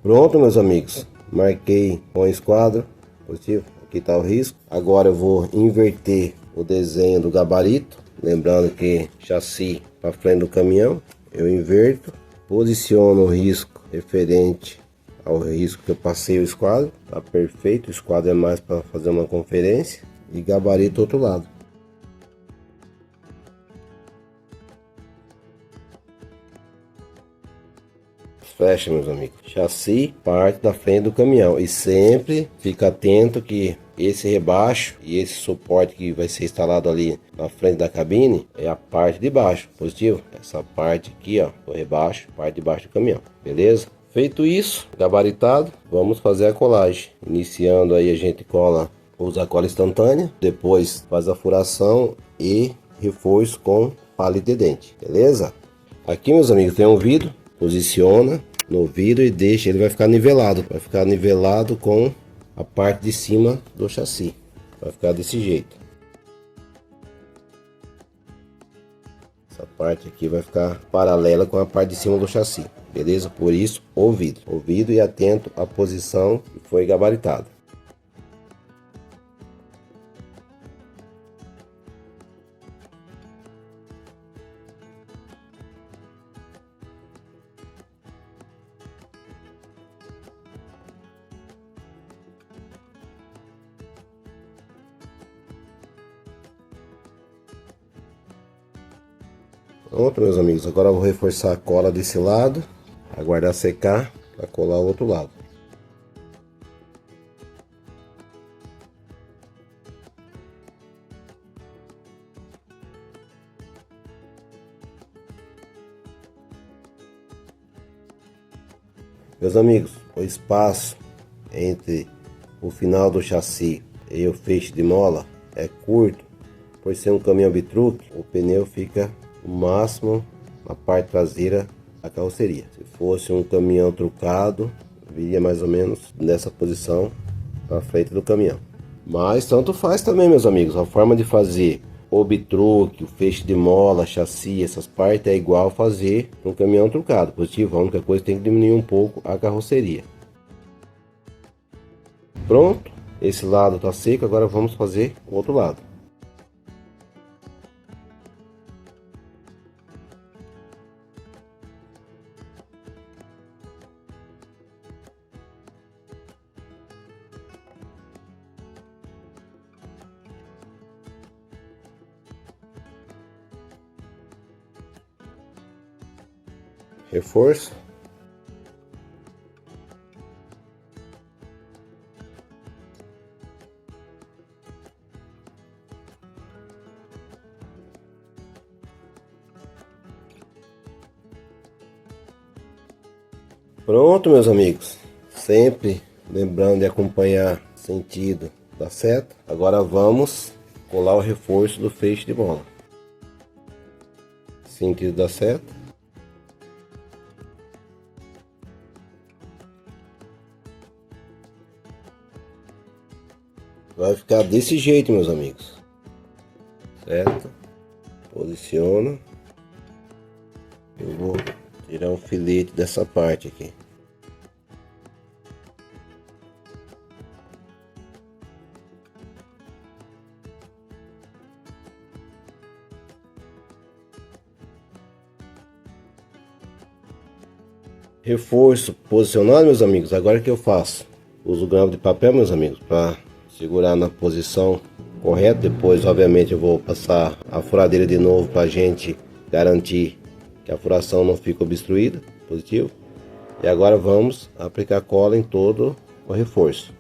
Pronto, meus amigos, marquei com o esquadro positivo. Aqui está o risco. Agora eu vou inverter o desenho do gabarito, lembrando que chassi para frente do caminhão, eu inverto, posiciono o risco referente ao risco que eu passei o esquadro, tá perfeito. O esquadro é mais para fazer uma conferência, e gabarito outro lado. Fecha, meus amigos. Chassi parte da frente do caminhão, e sempre fica atento que esse rebaixo e esse suporte que vai ser instalado ali na frente da cabine é a parte de baixo, positivo. Essa parte aqui, ó, o rebaixo, parte de baixo do caminhão, beleza? Feito isso, gabaritado, vamos fazer a colagem. Iniciando aí, a gente cola, usa cola instantânea, depois faz a furação e reforço com palito de dente, beleza? Aqui, meus amigos, tem um vidro. Posiciona no vidro e deixa, ele vai ficar nivelado com a parte de cima do chassi, vai ficar desse jeito. Essa parte aqui vai ficar paralela com a parte de cima do chassi, beleza? Por isso o vidro, e atento à posição que foi gabaritado. Pronto, meus amigos, agora eu vou reforçar a cola desse lado, aguardar secar para colar o outro lado. Meus amigos, o espaço entre o final do chassi e o feixe de mola é curto, por ser um caminhão bitruque, o pneu fica o máximo na parte traseira da carroceria. Se fosse um caminhão trucado, viria mais ou menos nessa posição para frente do caminhão. Mas tanto faz também, meus amigos, a forma de fazer o bitruque, o feixe de mola, chassi, essas partes é igual fazer um caminhão trucado, positivo. A única coisa, tem que diminuir um pouco a carroceria. Pronto, esse lado tá seco, agora vamos fazer o outro lado. Reforço. Pronto, meus amigos, sempre lembrando de acompanhar o sentido da seta. Agora vamos colar o reforço do feixe de mola. Sentido da seta. Vai ficar desse jeito, meus amigos. Certo? Posiciona. Eu vou tirar um filete dessa parte aqui. Reforço posicionado, meus amigos. Agora que eu faço? Uso o grampo de papel, meus amigos, para segurar na posição correta. Depois, obviamente, eu vou passar a furadeira de novo para a gente garantir que a furação não fica obstruída, positivo. E agora vamos aplicar cola em todo o reforço.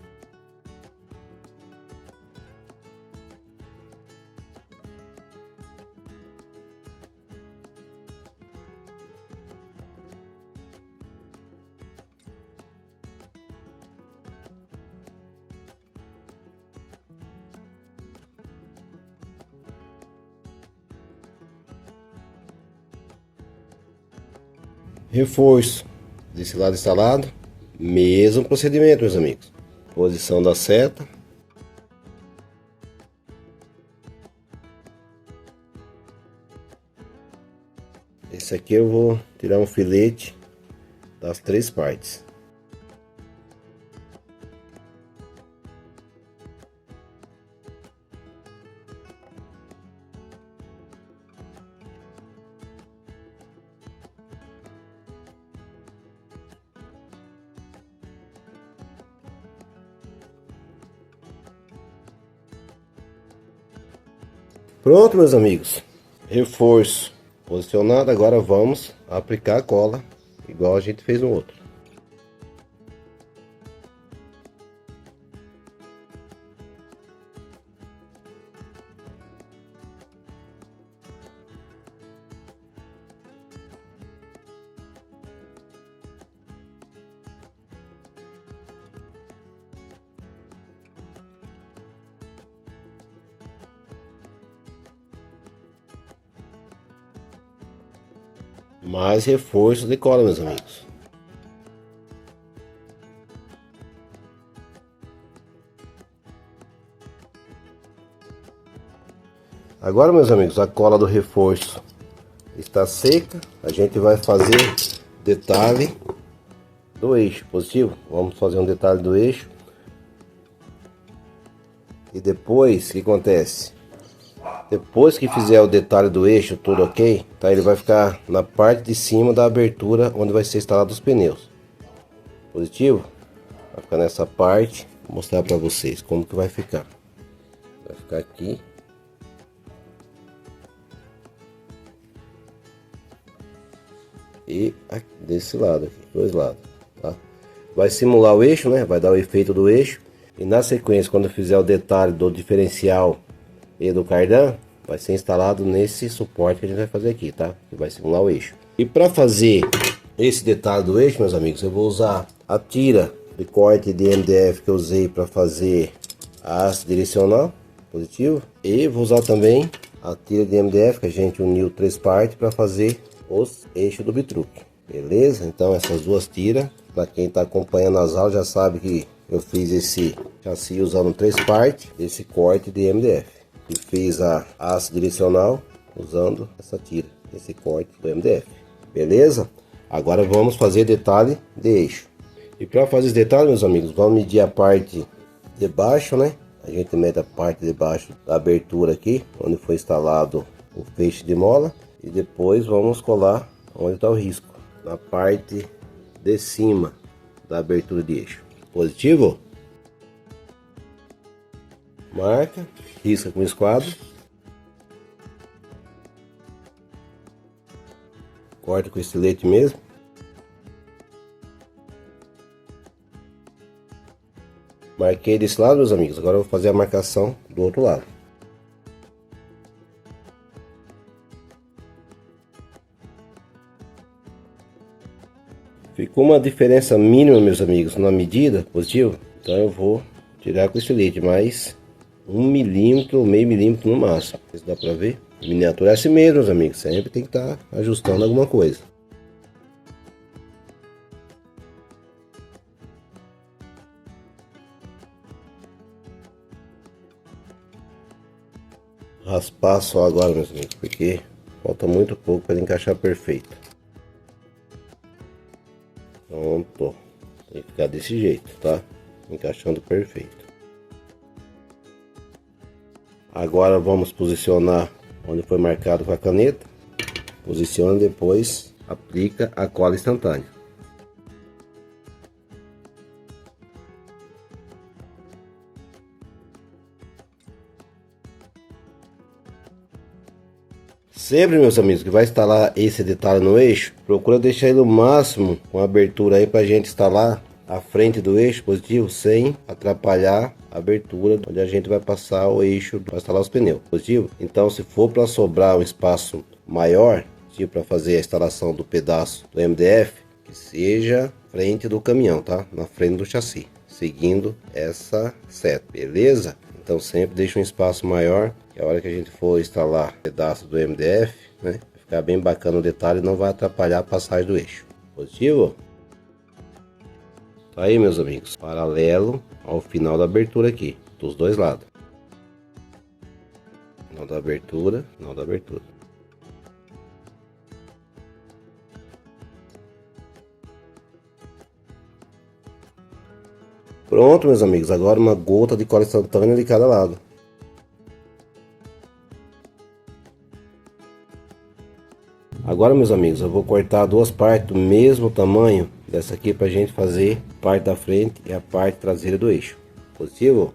Reforço desse lado instalado, mesmo procedimento, meus amigos. Posição da seta. Esse aqui eu vou tirar um filete das três partes. Pronto, meus amigos, reforço posicionado. Agora vamos aplicar a cola igual a gente fez no outro. Mais reforço de cola, meus amigos. Agora, meus amigos, a cola do reforço está seca. A gente vai fazer detalhe do eixo positivo. Vamos fazer um detalhe do eixo. E depois, o que acontece? Depois que fizer o detalhe do eixo, tudo ok, tá? Ele vai ficar na parte de cima da abertura onde vai ser instalado os pneus. Positivo? Vai ficar nessa parte. Vou mostrar para vocês como que vai ficar. Vai ficar aqui. E aqui, desse lado aqui, dois lados, tá? Vai simular o eixo, né? Vai dar o efeito do eixo. E na sequência, quando eu fizer o detalhe do diferencial e do cardan, vai ser instalado nesse suporte que a gente vai fazer aqui, tá? Que vai simular o eixo. E para fazer esse detalhe do eixo, meus amigos, eu vou usar a tira de corte de MDF que eu usei para fazer a haste direcional positivo, e vou usar também a tira de MDF que a gente uniu 3 partes para fazer os eixos do bitruque. Beleza? Então essas duas tiras, para quem está acompanhando as aulas já sabe que eu fiz esse chassi usando 3 partes desse corte de MDF. E fiz a haste direcional usando essa tira, esse corte do MDF. Beleza? Agora vamos fazer detalhe de eixo. E para fazer esse detalhe, meus amigos, vamos medir a parte de baixo, né? A gente mede a parte de baixo da abertura aqui, onde foi instalado o feixe de mola. E depois vamos colar onde está o risco, na parte de cima da abertura de eixo. Positivo? Marca, risca com esquadro, corta com estilete mesmo. Marquei desse lado, meus amigos. Agora eu vou fazer a marcação do outro lado. Ficou uma diferença mínima, meus amigos, na medida positivo. Então eu vou tirar com estilete, mais 1 milímetro, meio milímetro no máximo. Isso dá pra ver? Miniatura é assim mesmo, meus amigos. Sempre tem que estar ajustando alguma coisa. Raspar só agora, meus amigos, porque falta muito pouco para encaixar perfeito. Pronto. Tem que ficar desse jeito, tá? Encaixando perfeito. Agora vamos posicionar onde foi marcado com a caneta. Posiciona, depois aplica a cola instantânea. Sempre, meus amigos, que vai instalar esse detalhe no eixo, procura deixar ele o máximo com abertura aí pra gente instalar a frente do eixo positivo sem atrapalhar a abertura onde a gente vai passar o eixo para instalar os pneus positivo. Então, se for para sobrar um espaço maior, tipo para fazer a instalação do pedaço do MDF, que seja frente do caminhão, tá? Na frente do chassi, seguindo essa seta, beleza? Então sempre deixa um espaço maior, que a hora que a gente for instalar o pedaço do MDF, né, vai ficar bem bacana o detalhe e não vai atrapalhar a passagem do eixo. Positivo? Tá aí, meus amigos, paralelo ao final da abertura aqui, dos dois lados. Final da abertura, final da abertura. Pronto, meus amigos, agora uma gota de cola instantânea de cada lado. Agora, meus amigos, eu vou cortar duas partes do mesmo tamanho dessa aqui pra gente fazer parte da frente e a parte traseira do eixo. Positivo?